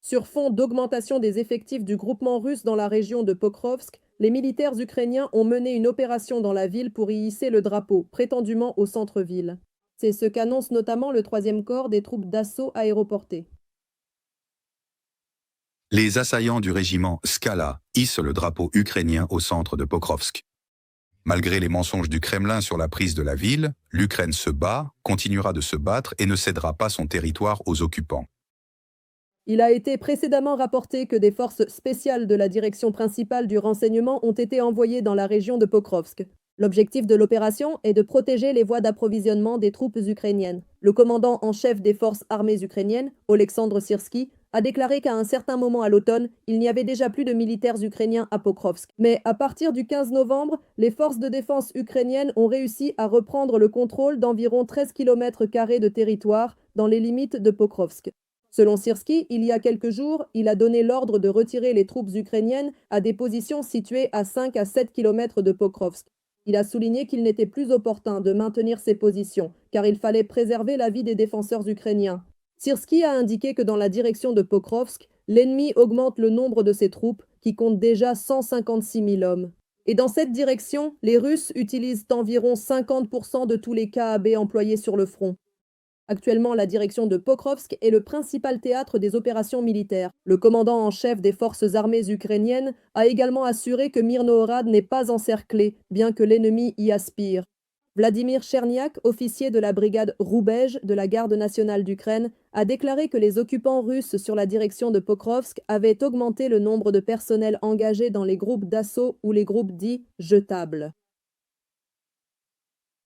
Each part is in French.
Sur fond d'augmentation des effectifs du groupement russe dans la région de Pokrovsk, les militaires ukrainiens ont mené une opération dans la ville pour y hisser le drapeau, prétendument au centre-ville. C'est ce qu'annonce notamment le 3e corps des troupes d'assaut aéroportées. Les assaillants du régiment Skala hissent le drapeau ukrainien au centre de Pokrovsk. Malgré les mensonges du Kremlin sur la prise de la ville, l'Ukraine se bat, continuera de se battre et ne cédera pas son territoire aux occupants. Il a été précédemment rapporté que des forces spéciales de la direction principale du renseignement ont été envoyées dans la région de Pokrovsk. L'objectif de l'opération est de protéger les voies d'approvisionnement des troupes ukrainiennes. Le commandant en chef des forces armées ukrainiennes, Oleksandr Syrsky, a déclaré qu'à un certain moment à l'automne, il n'y avait déjà plus de militaires ukrainiens à Pokrovsk. Mais à partir du 15 novembre, les forces de défense ukrainiennes ont réussi à reprendre le contrôle d'environ 13 km² de territoire dans les limites de Pokrovsk. Selon Syrsky, il y a quelques jours, il a donné l'ordre de retirer les troupes ukrainiennes à des positions situées à 5 à 7 km de Pokrovsk. Il a souligné qu'il n'était plus opportun de maintenir ces positions, car il fallait préserver la vie des défenseurs ukrainiens. Syrsky a indiqué que dans la direction de Pokrovsk, l'ennemi augmente le nombre de ses troupes, qui comptent déjà 156 000 hommes. Et dans cette direction, les Russes utilisent environ 50% de tous les KAB employés sur le front. Actuellement, la direction de Pokrovsk est le principal théâtre des opérations militaires. Le commandant en chef des forces armées ukrainiennes a également assuré que Myrnohorad n'est pas encerclé, bien que l'ennemi y aspire. Vladimir Cherniak, officier de la brigade Roubège de la Garde nationale d'Ukraine, a déclaré que les occupants russes sur la direction de Pokrovsk avaient augmenté le nombre de personnels engagés dans les groupes d'assaut ou les groupes dits jetables.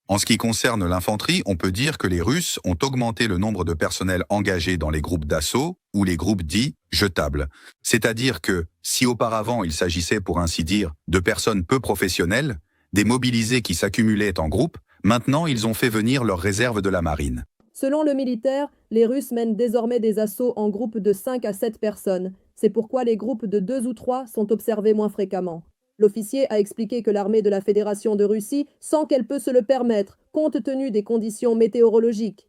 En ce qui concerne l'infanterie, on peut dire que les Russes ont augmenté le nombre de personnels engagés dans les groupes d'assaut ou les groupes dits jetables. C'est-à-dire que, si auparavant il s'agissait pour ainsi dire de personnes peu professionnelles, des mobilisés qui s'accumulaient en groupe, maintenant ils ont fait venir leurs réserves de la marine. Selon le militaire, les Russes mènent désormais des assauts en groupes de 5 à 7 personnes. C'est pourquoi les groupes de 2 ou 3 sont observés moins fréquemment. L'officier a expliqué que l'armée de la Fédération de Russie sent qu'elle peut se le permettre, compte tenu des conditions météorologiques.